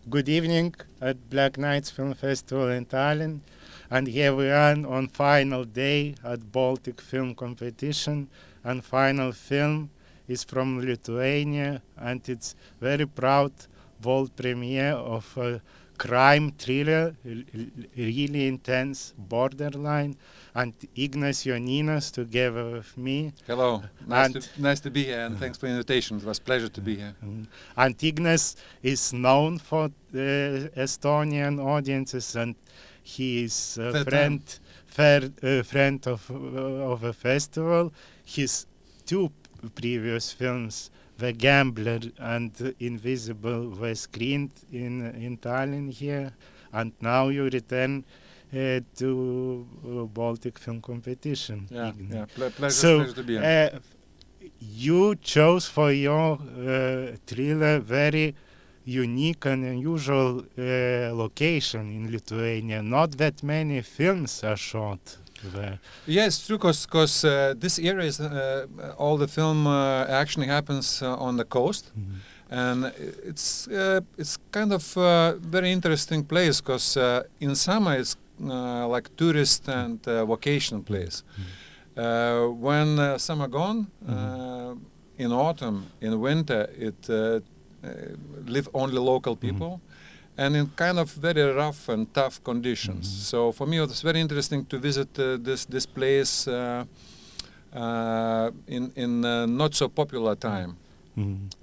Good evening at Black Nights Film Festival in Tallinn, and here we are on final day at Baltic Film Competition, and final film is from Lithuania, and it's very proud world premiere of a crime thriller, really intense, borderline, and Ignas Jonynas together with me. Hello, nice to be here, and thanks for the invitation. It was a pleasure to be here. And Ignas is known for the Estonian audiences, and he is a friend of a festival. His two previous films, The Gambler and Invisible, were screened in Tallinn here, and now you return to Baltic Film Competition. Pleasure to be here. You chose for your thriller very unique and unusual location in Lithuania. Not that many films are shot there. Yes, true, because this area is all the film action happens on the coast, and it's kind of very interesting place because in summer it's like tourist and vacation place. When summer gone, in autumn, in winter, it live only local people, and in kind of very rough and tough conditions. So for me, it was very interesting to visit this place in not so popular time.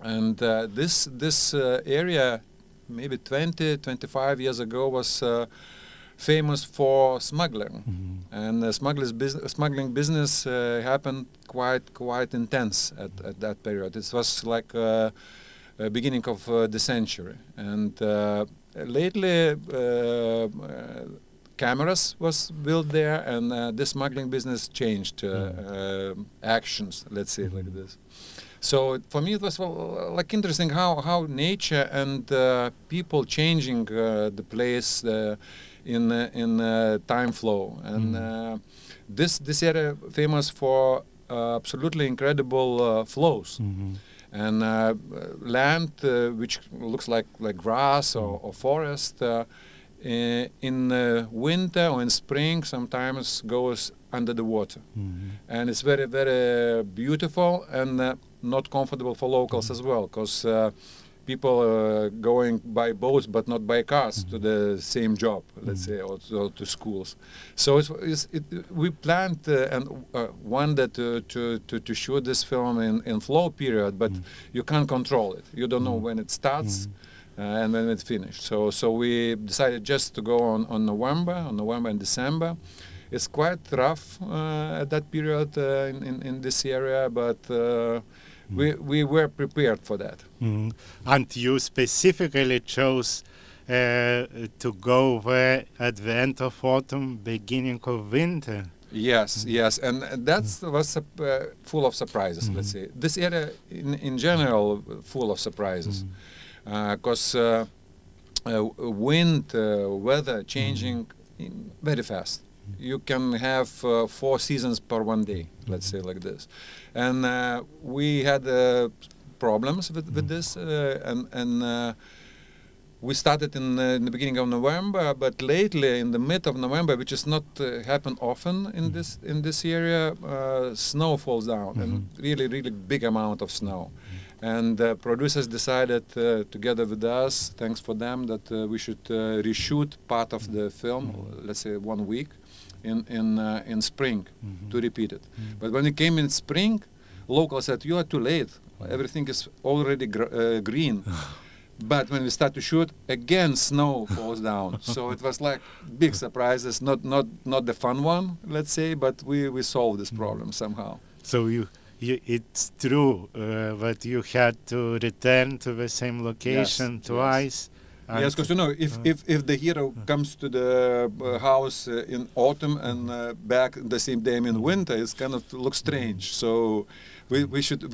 And this area, maybe 20-25 years ago, was famous for smuggling, and smuggling business happened quite intense at that period. It was like beginning of the century, and lately cameras was built there, and the smuggling business changed actions, let's say like this. So for me it was like interesting how nature and people changing the place in time flow, and this area famous for absolutely incredible flows. And land which looks like grass or forest in winter or in spring sometimes goes under the water, and it's very, very beautiful and not comfortable for locals as well, because people going by boats but not by cars to the same job, let's say, or to schools. So we planned and wanted to shoot this film in flow period, but you can't control it. You don't know when it starts and when it's finished. So we decided just to go on November and December. It's quite rough at that period in this area, but we were prepared for that. And you specifically chose to go there at the end of autumn, beginning of winter. Yes, and that was full of surprises, let's say. This area in general full of surprises, because wind, weather changing very fast. You can have 4 seasons per one day, let's say like this. And we had problems with this, and we started in the beginning of November, but lately in the mid of November, which is not happen often in this area, snow falls down, and really big amount of snow. And producers decided together with us, thanks for them, that we should reshoot part of the film, let's say 1 week, in spring to repeat it. But when it came in spring, locals said, "You are too late. Everything is already green." But when we start to shoot, again snow falls down. So it was like big surprises, not the fun one, let's say, but we solved this problem somehow. So it's true that you had to return to the same location twice. Yes, because if the hero comes to the house in autumn and back the same day in winter, it's kind of looks strange. So we should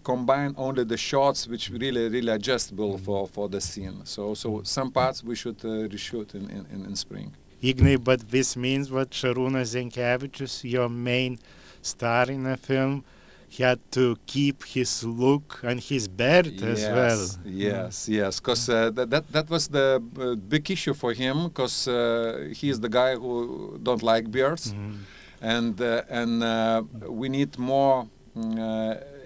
combine only the shots which really adjustable for the scene. So some parts we should reshoot in spring. Ignai, but this means that Šarūnas Zenkevičius, your main star in the film, he had to keep his look and his beard as well. Yes, because that was the big issue for him, because he is the guy who don't like beards, and we need more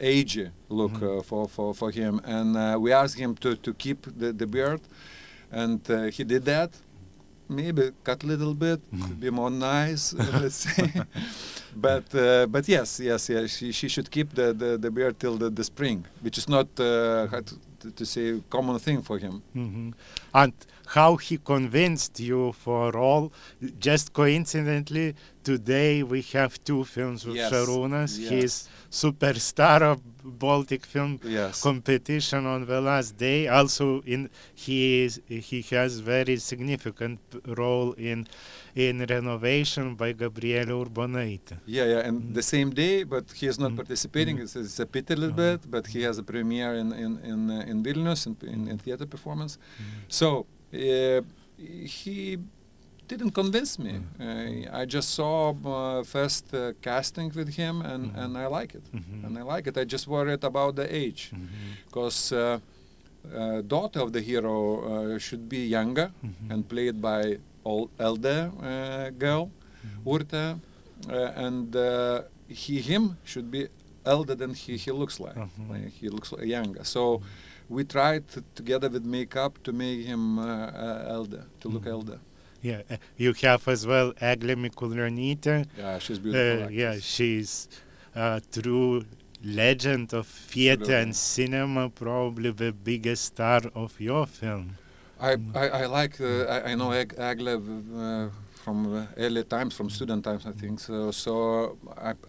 age look for him, and we asked him to keep the beard, and he did that. Maybe cut a little bit to be more nice, let's say. But yes, she should keep the beard till the spring, which is not how to say common thing for him. And how he convinced you for all? Just coincidentally, today we have 2 films with Šarūnas. He's superstar of Baltic film competition on the last day. Also, he has very significant role in renovation by Gabrielė Urbonaitė. And the same day, but he is not participating. It's a pity a little bit, but he has a premiere in Vilnius in theater performance. So he didn't convince me. I just saw first casting with him, and I like it. And I like it. I just worried about the age, because daughter of the hero should be younger and played by elder girl, Urtė, and him should be elder than he looks like. He looks younger. So we tried together with makeup to make him elder, to look elder. Yeah, you have as well Eglė Mikulionytė. Yeah, she's beautiful. She's a true legend of theater and cinema, probably the biggest star of your film. I know Eglė from early times, from student times, I think. So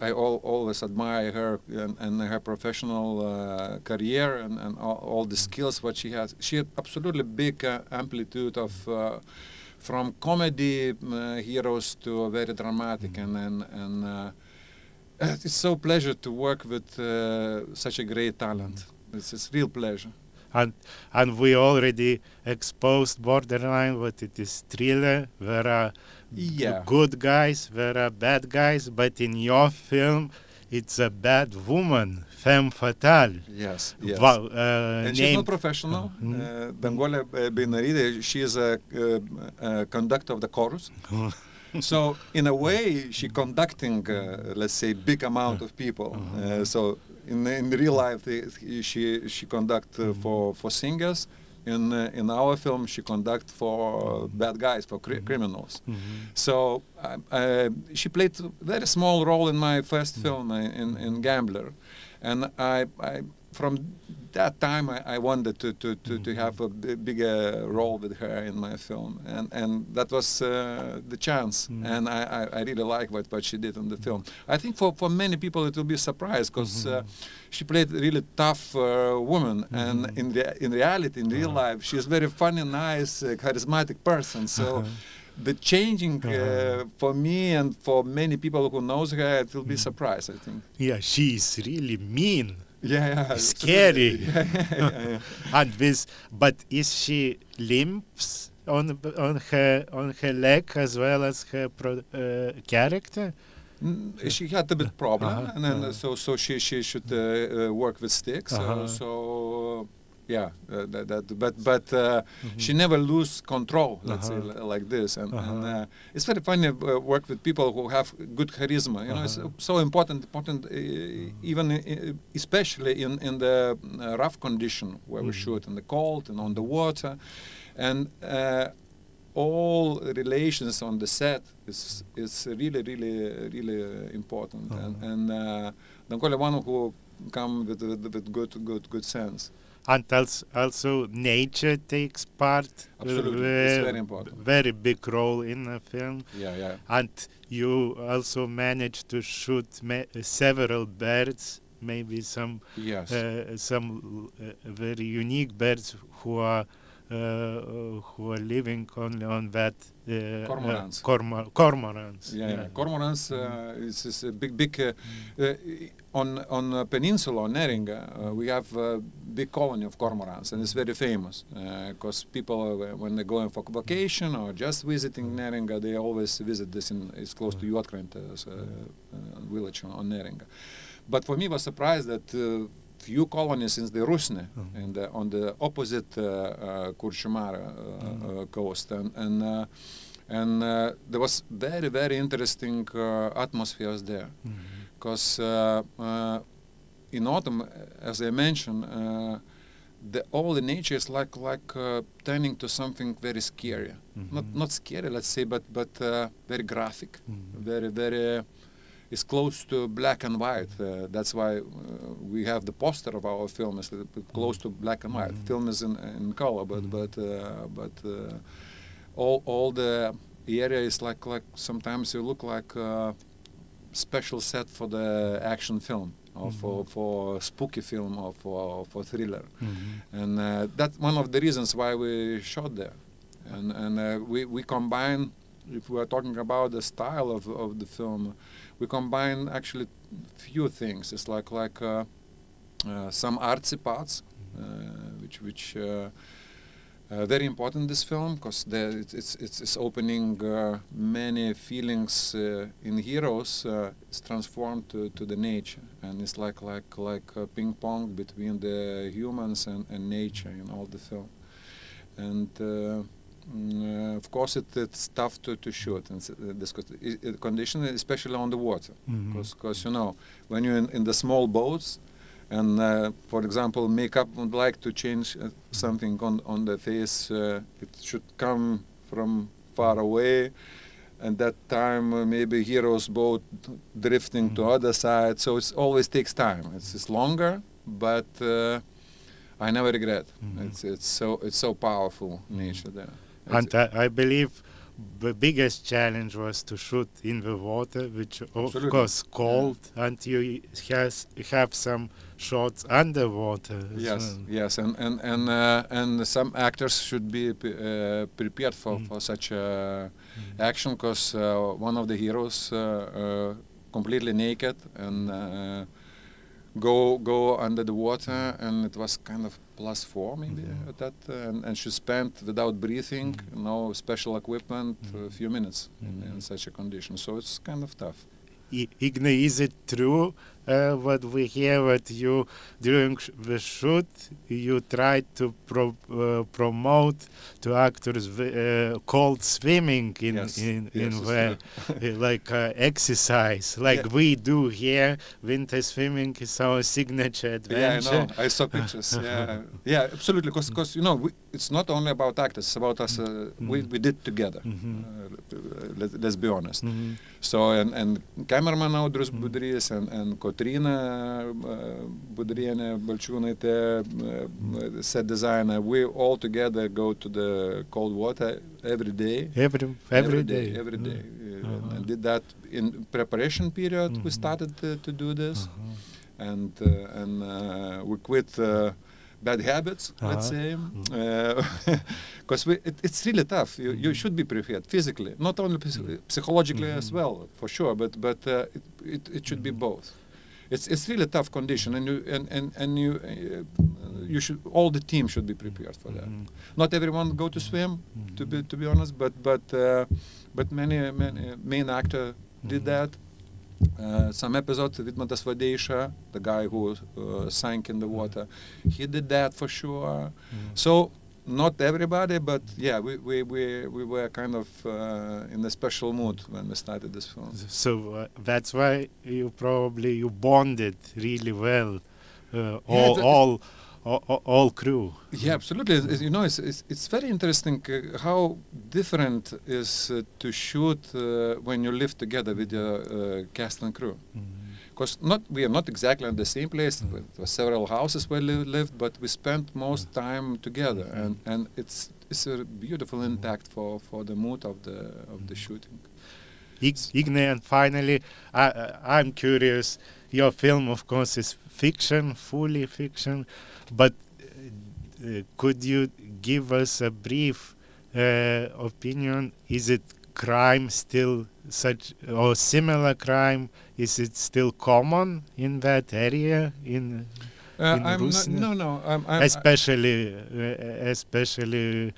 I always admire her and her professional career and all the skills what she has. She had absolutely big amplitude of from comedy heroes to very dramatic, and it's so pleasure to work with such a great talent. It's real pleasure. And we already exposed borderline, what it is thriller. There are good guys, there are bad guys, but in your film, it's a bad woman, femme fatale. Yes. Wow, and she's not professional. Danguolė Beinarytė, she is a conductor of the chorus. So in a way, she conducting, let's say, big amount of people. So in real life, she conduct for singers. In our film, she conduct for bad guys, for criminals. So she played a very small role in my first film, in Gambler, and I from that time I wanted to have a bigger role with her in my film, and that was the chance, and I really like what she did in the film. I think for many people it will be a surprise, because she played a really tough woman, and in reality, in real life, she is very funny, nice, charismatic person. So the changing for me and for many people who knows her, it will be a surprise, I think. Yeah, she's really mean. Yeah. Scary. And this, but is she limps on her leg as well as her character? She had a bit problem, and then so she should work with sticks. But she never lose control, let's say, like this, and it's very funny work with people who have good charisma. You know, it's so important, even especially in the rough condition where we shoot, in the cold and on the water, and all relations on the set is really important, and Danguolė one who come with good sense. And also nature takes part. Absolutely, it's very important. Very big role in the film. Yeah. And you also managed to shoot several birds, maybe some very unique birds who are living only on that cormorants. Cormorants. Yeah. Cormorants is a big on peninsula on Neringa. We have a big colony of cormorants, and it's very famous because people when they're going for vacation or just visiting Neringa, they always visit this. It's close to Juodkrantės village on Neringa. But for me, was surprised that few colonies in the Rusne, on the opposite Kuršių Marių coast, and there was very, very interesting atmospheres there, because in autumn, as I mentioned, all the nature is like turning to something very scary. Not scary, let's say, but very graphic, very. Is close to black and white. That's why we have the poster of our film is close to black and white. Film is in color, but all the area is like sometimes you look like a special set for the action film or for spooky film or for thriller, and that's one of the reasons why we shot there, and we combine. If we are talking about the style of the film, we combine actually few things. It's like some artsy parts, which very important in this film, because it's opening many feelings in heroes. It's transformed to the nature, and it's like a ping pong between the humans and nature in all the film, and. Of course, it's tough to shoot in this condition, especially on the water, because when you're in the small boats, and for example, makeup would like to change something on the face, it should come from far away, and that time maybe hero's boat drifting to other side, so it always takes time. It's longer, but I never regret. It's so powerful nature there. And I believe the biggest challenge was to shoot in the water, which of course cold, and you have some shots underwater. Yes, and some actors should be prepared for such action, because one of the heroes completely naked and go under the water, and it was kind of +4 maybe at that, and she spent without breathing, no special equipment, a few minutes in such a condition. So it's kind of tough. Ignas, is it true what we hear that you during the shoot you tried to promote to actors cold swimming in the like exercise like we do here? Winter swimming is our signature adventure. Yeah, I know. I saw pictures. Yeah, absolutely. Because it's not only about actors; it's about us. We did together. Let's be honest. So and cameraman Audrius Budrys and Kotryna Budrienė Balčiūnaitė, set designer, we all together go to the cold water every day. Every day. And did that in preparation period. We started to do this, and we quit bad habits, let's say, because it's really tough. You should be prepared physically, not only psychologically as well, for sure, but it should be both. It's really tough condition, and you should, all the team should be prepared for that. Not everyone go to swim, to be honest, but many main actor did that. Some episodes, Vidmantas Vadeiša, the guy who sank in the water, he did that for sure. So not everybody, but yeah, we were kind of in a special mood when we started this film. So that's why you bonded really well, all crew. Yeah, absolutely. It's very interesting how different is to shoot when you live together with your cast and crew. Because we are not exactly in the same place. There were several houses where we lived, but we spent most time together, and it's a beautiful impact for the mood of the shooting. Ignas, and finally, I'm curious. Your film, of course, is fiction, fully fiction, but could you give us a brief opinion? Is it crime still or similar crime? Is it still common in that area in Rusnė? No. Especially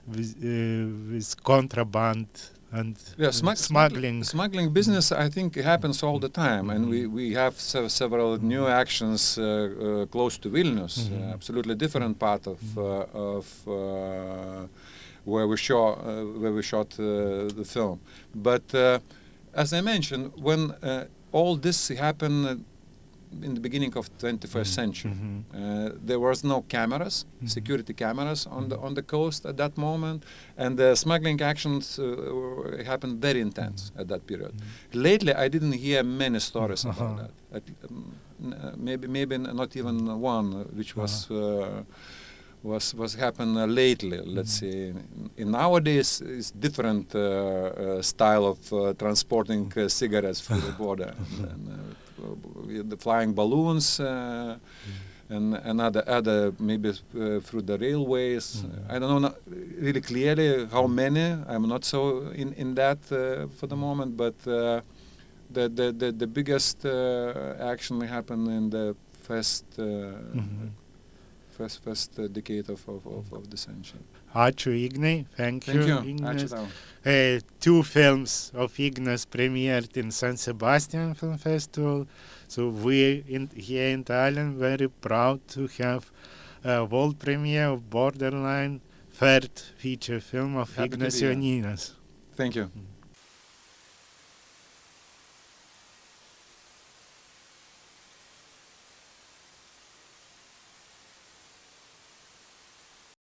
with contraband and smuggling. Smuggling business, I think, happens all the time, and we have several new actions close to Vilnius, absolutely different part of where we shot the film. But as I mentioned, when all this happened in the beginning of 21st century, there was no cameras, security cameras on the coast at that moment, and the smuggling actions happened very intense at that period. Lately, I didn't hear many stories about that. Maybe not even one, which was happened lately. Let's say in nowadays it's different style of transporting cigarettes through the border. The flying balloons and other maybe through the railways. I don't know really clearly how many. I'm not so in that for the moment, but the biggest action happened in the first decade of the century. Ačiū, Ignai. Thank you, Ignas. Ačiū tau. 2 films of Ignas premiered in San Sebastian Film Festival. So we here in Tallinn very proud to have a world premiere of Borderline, third feature film of Ignas Jonynas. Thank you.